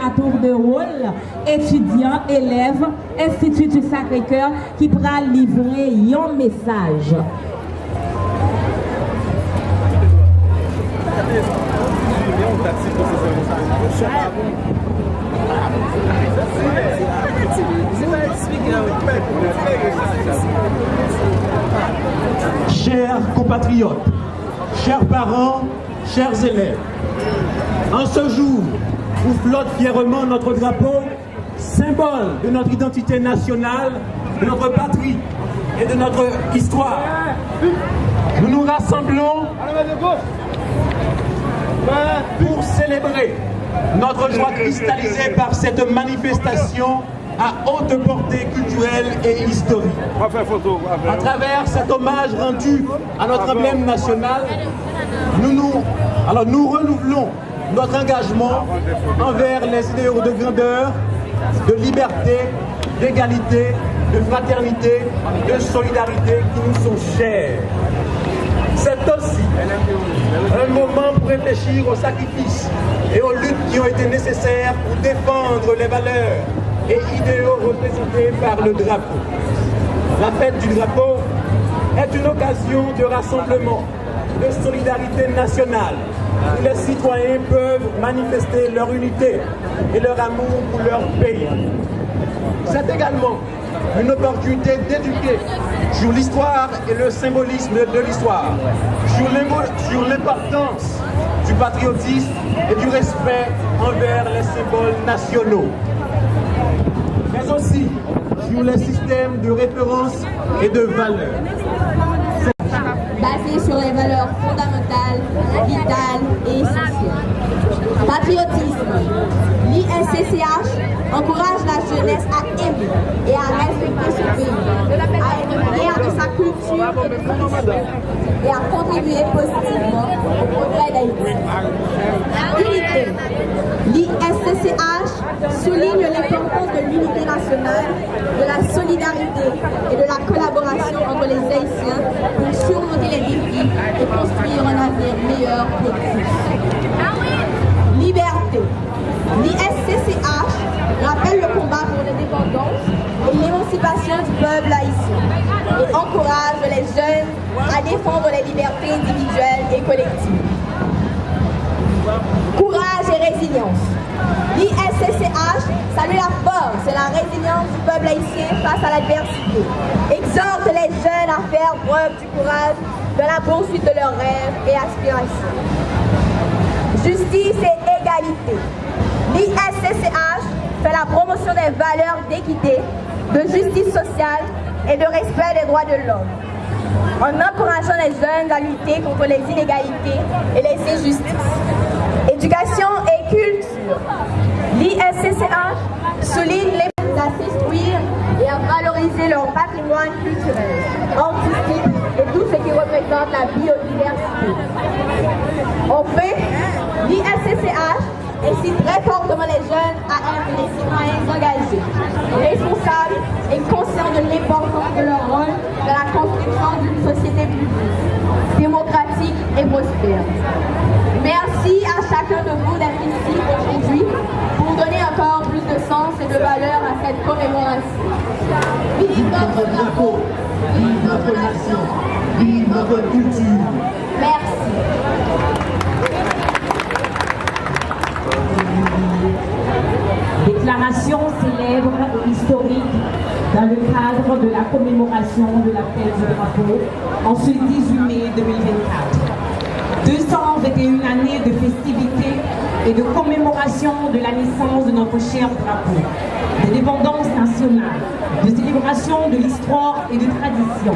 à tour de rôle, étudiants, élèves, Institut du Sacré-Cœur, qui pourra livrer un message. Chers compatriotes, chers parents, chers élèves, en ce jour où flotte fièrement notre drapeau, symbole de notre identité nationale, de notre patrie et de notre histoire, nous nous rassemblons pour célébrer notre joie cristallisée par cette manifestation à haute portée culturelle et historique. À travers cet hommage rendu à notre emblème national, nous renouvelons notre engagement envers les idéaux de grandeur, de liberté, d'égalité, de fraternité, de solidarité qui nous sont chers. C'est aussi un moment pour réfléchir aux sacrifices et aux luttes qui ont été nécessaires pour défendre les valeurs et idéaux représentés par le drapeau. La fête du drapeau est une occasion de rassemblement, de solidarité nationale, où les citoyens peuvent manifester leur unité et leur amour pour leur pays. C'est également une opportunité d'éduquer sur l'histoire et le symbolisme de l'histoire, sur l'importance du patriotisme et du respect envers les symboles nationaux, mais aussi sur les systèmes de référence et de valeurs. Basé sur les valeurs fondamentales, vitales et essentielles. Patriotisme. L'ISCCH encourage la jeunesse à aimer et à respecter son pays, à être fier de sa culture et de son histoire, et à contribuer positivement au progrès d'Haïti. Unité. L'ISCCH souligne l'importance de l'unité nationale, de la solidarité et de la collaboration entre les Haïtiens pour surmonter les défis et construire un avenir meilleur pour tous. Liberté. L'ISCCH rappelle le combat pour l'indépendance et l'émancipation du peuple haïtien et encourage les jeunes à défendre les libertés individuelles et collectives. Courage et résilience. L'ISCCH salue la force et la résilience du peuple haïtien face à l'adversité. Exhorte les jeunes à faire preuve du courage dans la poursuite de leurs rêves et aspirations. Justice et égalité. L'ISCCH fait la promotion des valeurs d'équité, de justice sociale et de respect des droits de l'homme, en encourageant les jeunes à lutter contre les inégalités et les injustices. Éducation et culture. L'ISCCH souligne les à s'instruire et à valoriser leur patrimoine culturel, artistique et tout ce qui représente la biodiversité. Enfin, l'ISCCH incite très fortement les jeunes à être des citoyens engagés, responsables et conscients de l'importance de leur rôle dans la construction d'une société plus juste, démocratique et prospère. Merci à chacun de vous d'être ici aujourd'hui pour donner encore plus de sens et de valeur à cette commémoration. Vive notre drapeau, vive notre nation, vive notre culture. Merci. Déclaration célèbre et historique dans le cadre de la commémoration de la fête du drapeau en ce 18 mai 2024. 221 années de festivités et de commémoration de la naissance de notre cher drapeau, de l'indépendance nationale, de célébration de l'histoire et de tradition,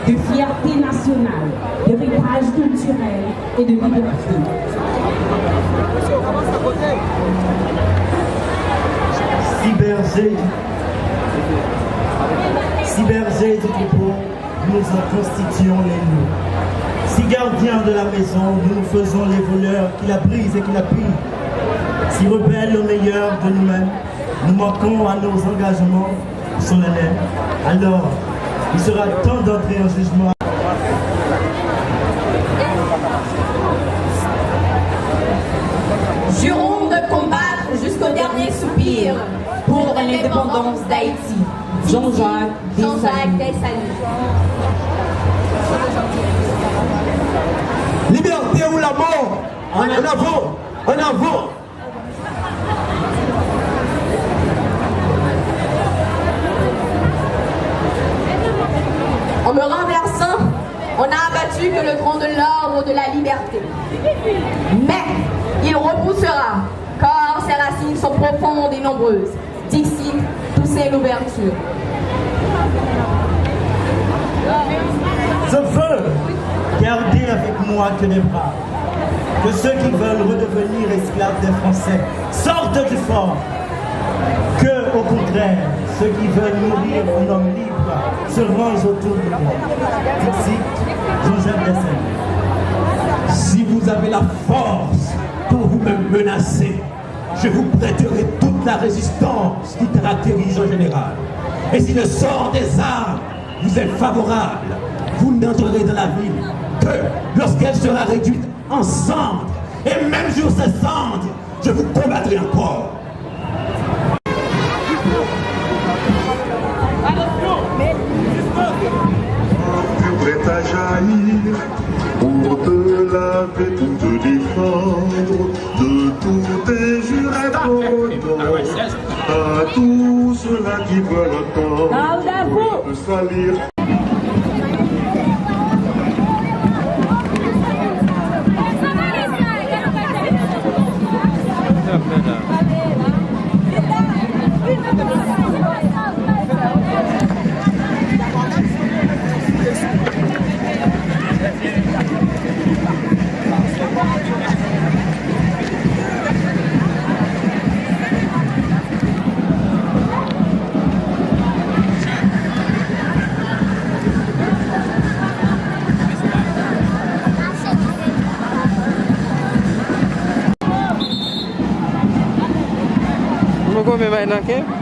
de fierté nationale, d'héritage culturel et de liberté. Si bergers du troupeau, nous en constituons les loups. Si gardiens de la maison, nous nous faisons les voleurs qui la brisent et qui la pillent. Si rebelles au meilleur de nous-mêmes, nous manquons à nos engagements solennels, alors il sera temps d'entrer en jugement. Jurons de combattre jusqu'au dernier dernier soupir pour l'indépendance d'Haïti. Jean-Jacques Dessalines. Liberté ou la mort? En avant! En avant! En me renversant, on a abattu que le tronc de l'arbre de la liberté. Mais il repoussera, car ses racines sont profondes et nombreuses. Dixit, Toussaint l'ouverture. Je veux garder avec moi que les bras, que ceux qui veulent redevenir esclaves des Français sortent du fort, que, au contraire, ceux qui veulent mourir en homme libre se rangent autour de moi. Dixit, Jean-Jacques Dessalines. Si vous avez la force pour vous me menacer, je vous prêterai toute la résistance qui caractérise en général. Et si le sort des armes vous est favorable, vous n'entrerez dans la ville que lorsqu'elle sera réduite en cendres. Et même sur ces cendres, je vous combattrai encore. Prêt à jaillir pour te laver, pour te défendre de tous tes jurés d'autant. À tous ceux-là qui veulent entendre te salir. Go me vai na ke?